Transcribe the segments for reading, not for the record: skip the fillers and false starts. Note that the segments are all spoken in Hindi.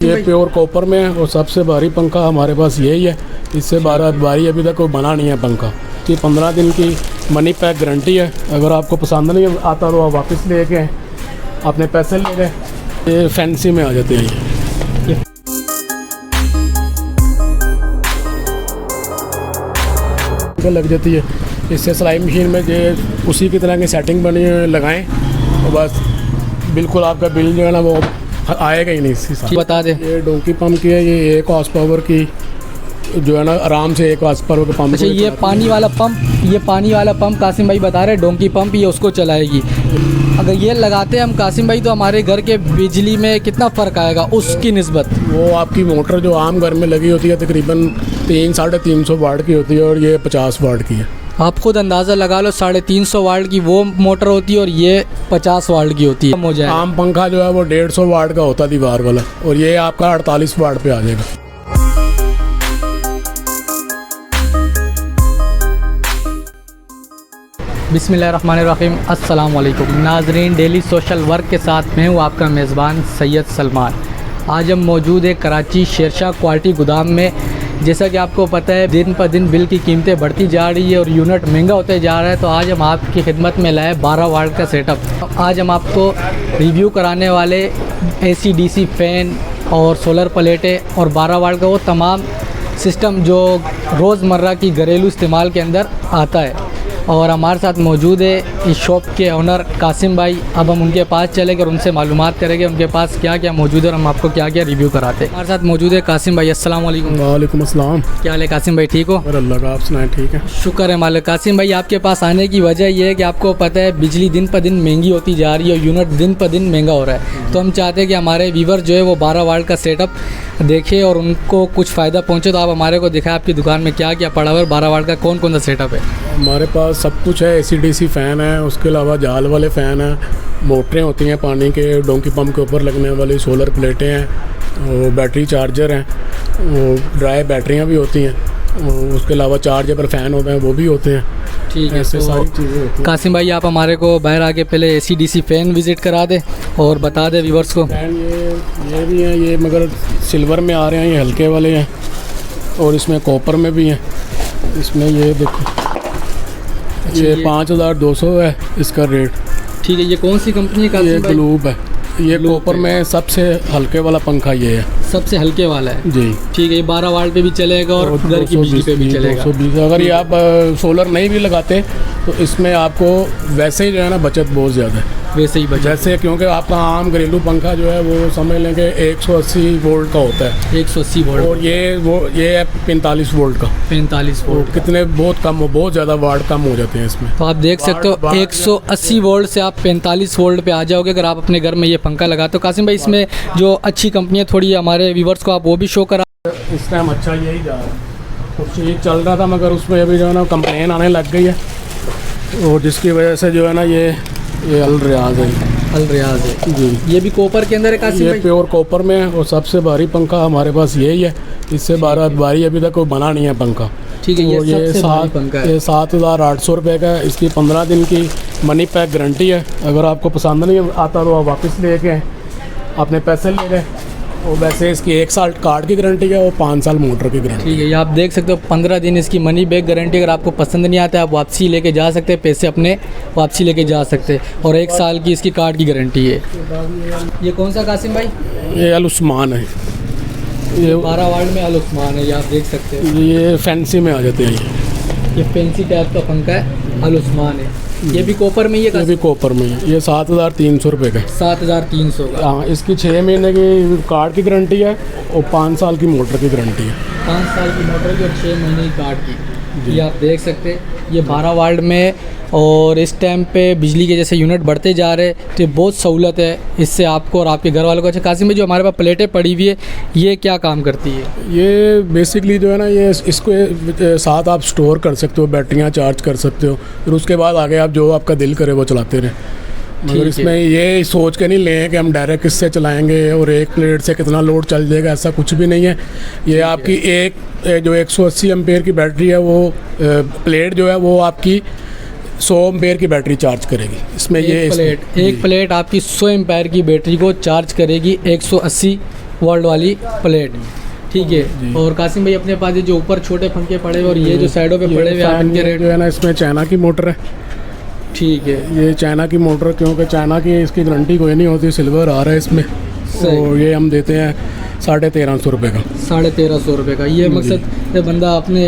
ये प्योर कॉपर में है और सबसे भारी पंखा हमारे पास यही है। इससे भारी अभी तक कोई बना नहीं है पंखा। ये 15 दिन की मनी पैक गारंटी है। अगर आपको पसंद नहीं आता तो आप वापस ले के अपने पैसे ले गए। ये फैंसी में आ जाते हैं ये लग जाती है। इससे सिलाई मशीन में ये उसी की तरह की सेटिंग बनी लगाएं और बस बिल्कुल आपका बिल जो है ना वो आएगा ही नहीं। इसके साथ बता दें, ये डोंकी पंप की है। ये 1 हॉर्स पावर की जो है ना आराम से 1 हॉर्स पावर का पंप। अच्छा, ये पानी वाला पंप कासिम भाई बता रहे हैं डोंकी पंप ये उसको चलाएगी। अगर ये लगाते हैं हम कासिम भाई तो हमारे घर के बिजली में कितना फ़र्क आएगा उसकी निस्बत? वो आपकी मोटर जो आम घर में लगी होती है तकरीबन 300-350 वाट की होती है और ये 50 वाट की है। आप खुद अंदाज़ा लगा लो, 350 वाट की वो मोटर होती है और ये 50 वाट की होती है। हो जाए आम पंखा जो है वो 150 वाट का होता है दीवार वाला और ये आपका 48 वाट पे आ जाएगा। बिस्मिल्लाहिर्रहमानिर्रहीम, अस्सलाम वालेकुम नाजरीन। डेली सोशल वर्क के साथ मैं हूँ आपका मेज़बान सैयद सलमान। आज हम मौजूद है कराची शेरशाह क्वालिटी गोदाम में। जैसा कि आपको पता है दिन पर दिन बिल की कीमतें बढ़ती जा रही है और यूनिट महंगा होते जा रहा है, तो आज हम आपकी खिदमत में लाए 12 वाट का सेटअप। आज हम आपको रिव्यू कराने वाले AC/DC फ़ैन और सोलर प्लेटें और 12 वाट का वो तमाम सिस्टम जो रोज़मर्रा की घरेलू इस्तेमाल के अंदर आता है। और हमारे साथ मौजूद है इस शॉप के ओनर कासिम भाई। अब हम उनके पास चलेंगे और उनसे मालूमात करेंगे उनके पास क्या क्या मौजूद है और हम आपको क्या क्या रिव्यू कराते हैं। हमारे साथ मौजूद है कासिम भाई। अस्सलाम वालेकुम। वालेकुम अस्सलाम। क्या हाल है कासिम भाई, ठीक हो? और अल्लाह का, आप सुनाएं? ठीक है, शुक्र है मालिक। कासिम भाई आपके पास आने की वजह यह है कि आपको पता है बिजली दिन पर दिन महंगी होती जा रही है और यूनिट दिन पर दिन महंगा हो रहा है। तो हम चाहते हैं कि हमारे व्यूवर जो है वो 12 वाट का सेटअप देखें और उनको कुछ फ़ायदा पहुँचे। तो आप हमारे को दिखाएं आपकी दुकान में क्या क्या पड़ा हुआ है। 12 वाट का कौन कौन सा सेटअप है? हमारे पास सब कुछ है। AC/DC फ़ैन है, उसके अलावा जाल वाले फ़ैन हैं, मोटरें होती हैं पानी के, डोंकी पंप के ऊपर लगने वाली सोलर प्लेटें हैं, और बैटरी चार्जर हैं, ड्राई बैटरियां भी होती हैं, और उसके अलावा चार्जेबल फ़ैन होते हैं वो भी होते हैं। ठीक है, ऐसे सारी चीज़ें होती हैं। कासिम भाई आप हमारे को बाहर आके पहले AC/DC फ़ैन विज़िट करा दे और बता दे व्यूवर्स को। फ़ैन ये भी हैं, ये मगर सिल्वर में आ रहे हैं, ये हल्के वाले हैं, और इसमें कॉपर में भी हैं। इसमें ये देखो, ये 5200 है इसका रेट। ठीक है, ये कौन सी कंपनी का? ये ग्लूब है। ये कॉपर में सबसे हल्के वाला पंखा ये है, सबसे हल्के वाला है जी। ठीक है, ये 12 वाट पे भी चलेगा और घर की बिजली पे भी चलेगा। 220। अगर ये आप सोलर नहीं भी लगाते तो इसमें आपको वैसे ही जो है ना बचत बहुत ज़्यादा है। वैसे ही बचत, जैसे क्योंकि आपका आम घरेलू पंखा जो है वो समझ लें कि 180 वोल्ट का होता है। 180 वोल्ट और ये है 45 वोल्ट का। 45 वोल्ट कितने बहुत ज़्यादा वाट कम हो जाते हैं इसमें। तो आप देख सकते हो 180 वोल्ट से आप 45 वोल्ट पे आ जाओगे अगर आप अपने घर में ये पंखा लगाते हो। कासिम भाई इसमें जो अच्छी कंपनियाँ थोड़ी हमारे व्यूवर्स को आप वो भी शो करा। इस टाइम अच्छा यही जा रहा है, कुछ ये चल रहा था मगर उसमें अभी जो है ना कंप्लेन आने लग गई है, और जिसकी वजह से जो है ना ये अल रियाज है जी। ये भी कॉपर के अंदर है कासिम भाई? ये प्योर कॉपर में है और सबसे भारी पंखा हमारे पास यही है। इससे भारी अभी तक कोई बना नहीं है पंखा। ठीक है, ये 7,800 रुपये का है। इसकी 15 दिन की मनी पैक गारंटी है। अगर आपको पसंद नहीं आता तो आप वापस ले के अपने पैसे ले गए। और वैसे इसकी 1 साल कार्ड की गारंटी है और 5 साल मोटर की गारंटी। ठीक है, ये आप देख सकते हो 15 दिन इसकी मनी बैक गारंटी। अगर आपको पसंद नहीं आता आप वापसी लेके जा सकते हैं, पैसे अपने वापसी लेके जा सकते हैं। और 1 साल की इसकी कार्ड की गारंटी है। ये कौन सा कासिम भाई? ये अल उस्मान है। ये 12 वाट में अल उस्मान है, ये आप देख सकते हैं। ये फैंसी में आ जाते हैं। ये फैंसी टाइप का पंखा है, अल उस्मान है। ये भी कॉपर में ही है? ये भी कॉपर में है। ये 7,300 रुपये का। 7,300 का। हाँ, इसकी 6 महीने की कार्ड की गारंटी है और 5 साल की मोटर की गारंटी है। 5 साल की मोटर की और 6 महीने की कार्ड की। ये आप देख सकते हैं ये 12 वाट में। और इस टाइम पे बिजली के जैसे यूनिट बढ़ते जा रहे तो बहुत सहूलत है इससे आपको और आपके घर वालों को। अच्छा कासिम में जो हमारे पास प्लेटें पड़ी हुई है ये क्या काम करती है? ये बेसिकली जो है ना ये इसको साथ आप स्टोर कर सकते हो, बैटरियां चार्ज कर सकते हो, फिर उसके बाद आगे आप जो आपका दिल करे वो चलाते रहें। मगर इसमें ये सोच के नहीं लें कि हम डायरेक्ट इससे चलाएंगे और एक प्लेट से कितना लोड चल जाएगा, ऐसा कुछ भी नहीं है। ये आपकी जो 180 एम्पेयर की बैटरी है वो प्लेट जो है वो आपकी 100 एम्पेयर की बैटरी चार्ज करेगी। इसमें एक प्लेट आपकी 100 एम्पेयर की बैटरी को चार्ज करेगी 180 वर्ल्ड वाली प्लेट, ठीक है। और कासिम भाई अपने पास ये जो ऊपर छोटे पंखे पड़े हुए और ये जो साइडों पे पड़े हुए हैं इनके रेट जो है ना, इसमें चाइना की मोटर है। ठीक है, ये चाइना की मोटर, क्योंकि चाइना की इसकी गारंटी कोई नहीं होती, सिल्वर आ रहा है इसमें। तो ये हम देते हैं 1350 रुपये का। 1350 रुपये का। ये मकसद ये बंदा अपने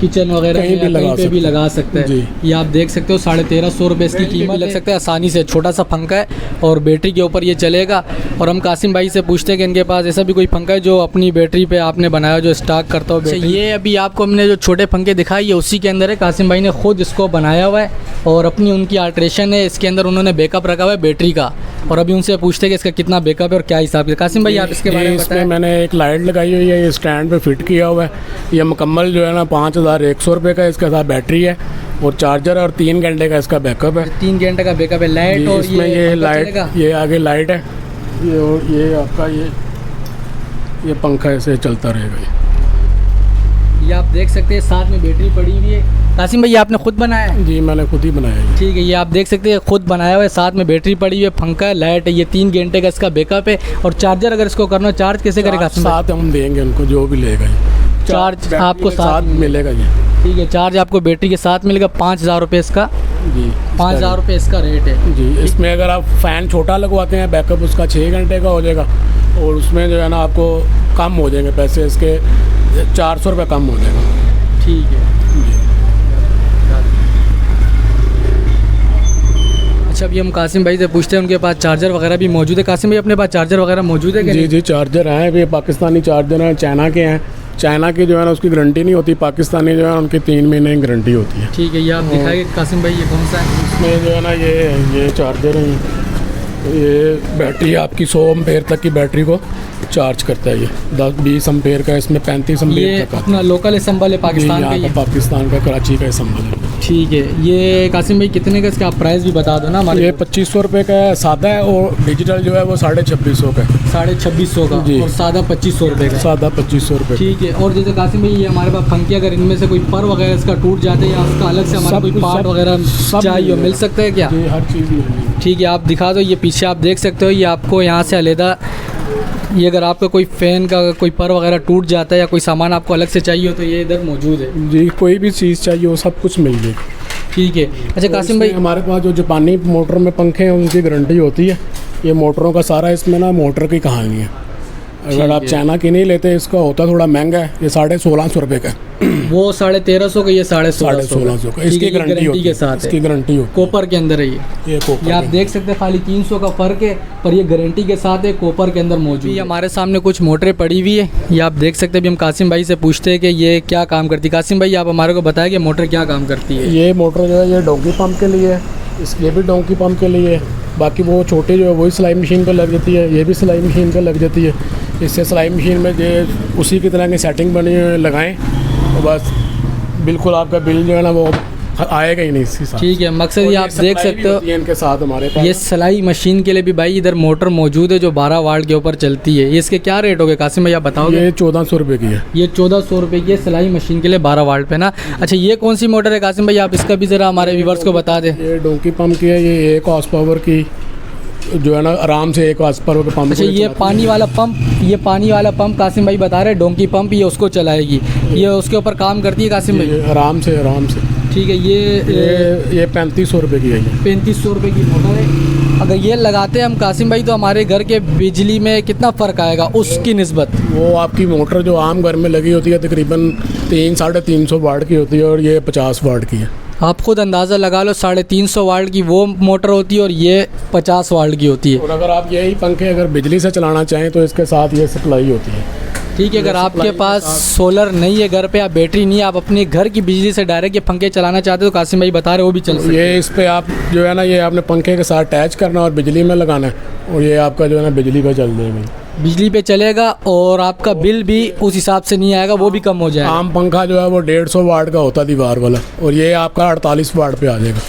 किचन वगैरह कहीं पे भी लगा सकता है। ये आप देख सकते हो 1350 रुपये इसकी कीमत लग सकता है आसानी से। छोटा सा पंखा है और बैटरी के ऊपर ये चलेगा। और हम कासिम भाई से पूछते हैं कि इनके पास ऐसा भी कोई पंखा है जो अपनी बैटरी पे आपने बनाया, जो स्टॉक करता हो। ये अभी आपको हमने जो छोटे पंखे दिखाई है उसी के अंदर है। कासिम भाई ने खुद इसको बनाया हुआ है और अपनी उनकी अल्ट्रेशन है, इसके अंदर उन्होंने बैकअप रखा हुआ है बैटरी का। और अभी उनसे पूछते हैं कि इसका कितना बैकअप है और क्या हिसाब है। कासिम भाई आप इसके बारे में बताएं। मैंने एक लाइट लगाई हुई है, ये स्टैंड पे फिट किया हुआ है। ये मुकम्मल जो है ना 5100 रुपये का इसके साथ बैटरी है और चार्जर और 3 घंटे का इसका बैकअप है। 3 घंटे का बैकअप है। लाइट और इसमें ये लाइट, ये आगे लाइट है, ये और ये आपका ये पंखा ऐसे चलता रहेगा। ये आप देख सकते हैं साथ में बैटरी पड़ी हुई है। कासिम भाई आपने खुद बनाया है? जी मैंने खुद ही बनाया है। ठीक है, ये आप देख सकते हैं खुद बनाया हुआ है, साथ में बैटरी पड़ी हुई है, पंखा है, लाइट है। ये 3 घंटे का इसका बैकअप है। और चार्जर अगर इसको करना हो, चार्ज कैसे करेगा? साथ हम देंगे उनको, जो भी लेगा चार्ज आपको साथ मिलेगा। ये ठीक है, चार्ज आपको बैटरी के साथ मिलेगा। 5000 रुपये इसका। जी 5000 रुपये इसका रेट है। जी इसमें अगर आप फ़ैन छोटा लगवाते हैं, बैकअप उसका 6 घंटे का हो जाएगा और उसमें जो है ना आपको कम हो जाएंगे पैसे, इसके 400 रुपये कम हो जाएगा। ठीक है। अच्छा, अभी हम कासिम भाई से पूछते हैं उनके पास चार्जर वगैरह भी मौजूद है। कासिम भाई अपने पास चार्जर वगैरह मौजूद है कि जी? जी चार्जर हैं, ये पाकिस्तानी चार्जर हैं, चाइना के हैं। चाइना की जो है ना उसकी गारंटी नहीं होती, पाकिस्तानी जो है उनकी 3 महीने की गारंटी होती है। ठीक है, ये आप दिखाइए कासिम भाई, ये कौन सा है? इसमें जो है ना ये चार्जर है, ये बैटरी आपकी 100 एम्पेयर तक की बैटरी को चार्ज करता है। ये 10-20 एम्पेयर का, इसमें 35 एम्पेयर तक अपना लोकल असम्बल है पाकिस्तान का, पाकिस्तान का कराची का असम्बल है। ठीक है, ये कासिम भाई कितने का, इसका आप प्राइस भी बता दो ना हमारे। ये 2500 रुपये का सादा है और डिजिटल जो है वो 2650 का। 2650 का जी। और सादा 2500 रुपये का। सादा 2500 रुपये। ठीक है। और जैसे कासिम भाई ये हमारे पास पंखे, अगर इनमें से कोई पर वगैरह इसका टूट जाते हैं या उसका अलग से हमारा कोई पार्ट वगैरह चाहिए, मिल सकता है क्या? हर चीज़ मिलेगी। ठीक है, आप दिखा दो। ये पीछे आप देख सकते हो, ये आपको यहाँ से अलहदा, ये अगर आपका कोई फ़ैन का कोई पर वगैरह टूट जाता है या कोई सामान आपको अलग से चाहिए हो तो ये इधर मौजूद है। जी कोई भी चीज़ चाहिए वो सब कुछ मिल जाएगी। ठीक है। अच्छा कासिम भाई, हमारे पास जो जापानी मोटर में पंखे हैं उनकी गारंटी होती है। ये मोटरों का सारा इसमें ना मोटर की कहानी है। अगर आप चाइना की नहीं लेते, इसका होता थोड़ा महंगा है, ये 1650 रुपये का। वो 1350 का, ये 1650 का। इसकी गारंटी के साथ, इसकी गारंटी हो, कॉपर के अंदर है ये कॉपर। ये आप देख सकते हैं खाली 300 का फ़र्क है, पर ये गारंटी के साथ है, कॉपर के अंदर मौजूद है। हमारे सामने कुछ मोटरें पड़ी हुई है, ये आप देख सकते हैं। अभी हम कासिम भाई से पूछते हैं कि ये क्या काम करती है। कासिम भाई आप हमारे को बताएं कि मोटर क्या काम करती है। ये मोटर जो है ये डोंकी पंप के लिए है, इसलिए भी डोंकी पंप के लिए है। बाकी वो छोटी जो है वही सिलाई मशीन पर लग जाती है, ये भी सिलाई मशीन पर लग जाती है। इससे सिलाई मशीन में जो उसी की तरह की सेटिंग बनी हुई लगाएं तो बस बिल्कुल आपका बिल जो है ना वो आएगा ही नहीं इसके साथ। ठीक है, मकसद ये आप देख सकते हो इनके साथ हमारे पास ये सिलाई मशीन के लिए भी भाई इधर मोटर मौजूद है जो 12 वाट के ऊपर चलती है। ये इसके क्या रेट हो गए कासिम भाई आप बताओगे? ये 1400 रुपये की है। ये 1400 रुपये की है सिलाई मशीन के लिए 12 वाट पे ना। अच्छा, ये कौन सी मोटर है कासिम भाई, आप इसका भी ज़रा हमारे व्यूवर्स को बता दें। ये डोंकी पंप की है, ये 1 हॉर्स पावर की जो है ना आराम से 1 हॉर्स पावर का पंप। अच्छा, ये पानी वाला पंप, ये पानी वाला पंप कासिम भाई बता रहे हैं डोंकी पंप, ये उसको चलाएगी, ये उसके ऊपर काम करती है कासिम भाई? आराम से। ठीक है, ये 3500 रुपये की है। 3500 रुपये की मोटर है। अगर ये लगाते हैं हम कासिम भाई तो हमारे घर के बिजली में कितना फ़र्क आएगा उसकी निस्बत? वो आपकी मोटर जो आम घर में लगी होती है तकरीबन 300-350 वाट की होती है और ये 50 वाट की है। आप खुद अंदाज़ा लगा लो, 350 वाट की वो मोटर होती है और ये 50 वाट की होती है। और अगर आप यही पंखे अगर बिजली से चलाना चाहें तो इसके साथ ये सप्लाई होती है। ठीक है, अगर आपके पास सोलर नहीं है घर पे या बैटरी नहीं है, आप अपने घर की बिजली से डायरेक्ट ये पंखे चलाना चाहते हो तो कासिम भाई बता रहे वो भी चल सकते हैं। ये इस पे आप जो है ना ये आपने पंखे के साथ अटैच करना और बिजली में लगाना है और ये आपका जो है ना बिजली पे चल देगा, बिजली पे चलेगा और आपका बिल भी उस हिसाब से नहीं आएगा, वो भी कम हो जाएगा। आम पंखा जो है वो 150 वाट का होता दीवार वाला और ये आपका 48 वाट पे आ जाएगा।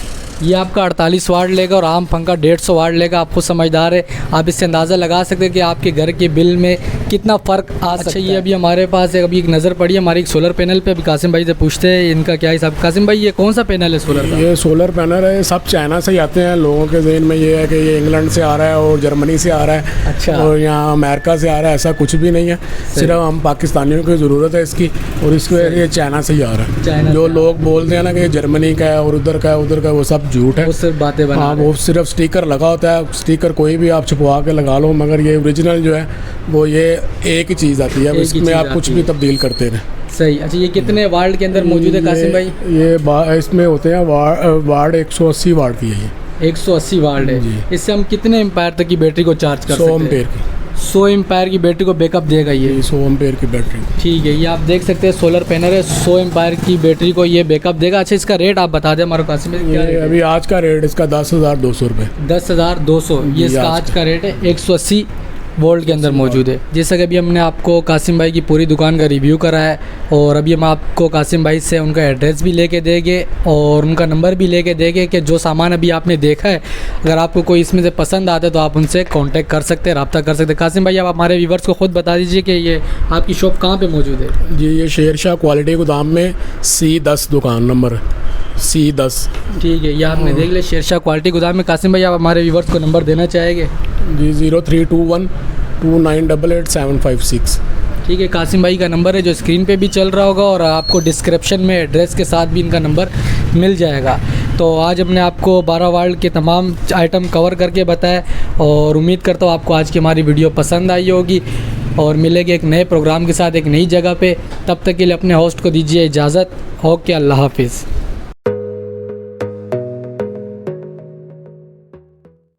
ये आपका 48 वाट लेगा और आम पंखा 150 वाट लेगा। आप खुद समझदार है, आप इससे अंदाज़ा लगा सकते हैं कि आपके घर के बिल में कितना फ़र्क आ सकता है। ये अभी हमारे पास अभी एक नज़र पड़ी है हमारी एक सोलर पैनल पे। अभी कासिम भाई से पूछते हैं इनका क्या हिसाब। कासिम भाई, ये कौन सा पैनल है सोलर का? ये सोलर पैनल है, सब चाइना से ही आते हैं। लोगों के जहन में ये है कि ये इंग्लैंड से आ रहा है और जर्मनी से आ रहा है, अच्छा। और यहाँ अमेरिका से आ रहा है, ऐसा कुछ भी नहीं है। सिर्फ हम पाकिस्तानियों की ज़रूरत है इसकी, और इसकी वजह से ये चाइना से ही आ रहा है। जो लोग बोलते हैं ना कि ये जर्मनी का है और उधर का है उधर का, वो सब झूठ है, वो सिर्फ बातें बना। हाँ, वो सिर्फ स्टिकर लगा होता है। स्टिकर कोई भी आप छुपवा के लगा लो, मगर ये ओरिजिनल जो है वो ये एक ही चीज़ आती है, इसमें आप कुछ भी तब्दील करते रहें। सही। अच्छा, ये कितने वार्ड के अंदर मौजूद है कासिम भाई? ये इसमें होते हैं वार्ड 180 वार्ड की है ये। 180 वार्ड है। इससे हम कितने एम्पायर तक की बैटरी को चार्ज कर सकते हैं? 100 एम्पेयर की। 100 एम्पायर की बैटरी को बैकअप देगा ये? 100 एम्पेयर की बैटरी। ठीक है, ये आप देख सकते हैं सोलर पैनल है, 100 एम्पायर की बैटरी को ये बैकअप देगा। अच्छा, इसका रेट आप बता दें हमारे कासिम भाई, क्या रेट है? अभी आज का रेट इसका 10,200 रुपये। 10,200 ये इसका आज का रेट है। 180 वोल्ट के अंदर मौजूद है। जैसा कि अभी हमने आपको कासिम भाई की पूरी दुकान का रिव्यू करा है, और अभी हम आपको कासिम भाई से उनका एड्रेस भी लेके देंगे और उनका नंबर भी लेके देंगे कि जो सामान अभी आपने देखा है, अगर आपको कोई इसमें से पसंद आता है तो आप उनसे कांटेक्ट कर सकते हैं, रब्ता कर सकते हैं। कासिम भाई, आप हमारे व्यूवर्स को खुद बता दीजिए कि ये आपकी शॉप कहाँ पर मौजूद है? जी, ये शेरशाह क्वालिटी गोदाम में C10 दुकान नंबर C10। ठीक है, ये आपने देख लिया शेरशाह क्वालिटी गोदाम में। कासिम भाई, आप हमारे व्यूवर्स को नंबर देना चाहेंगे? जी, 032129885756। ठीक है, कासिम भाई का नंबर है जो स्क्रीन पे भी चल रहा होगा, और आपको डिस्क्रिप्शन में एड्रेस के साथ भी इनका नंबर मिल जाएगा। तो आज हमने आपको 12 वार्ड के तमाम आइटम कवर करके बताया, और उम्मीद करता हूँ आपको आज की हमारी वीडियो पसंद आई होगी, और मिलेंगे एक नए प्रोग्राम के साथ एक नई जगह पे। तब तक के लिए अपने होस्ट को दीजिए इजाज़त। ओके, अल्लाह हाफिज़।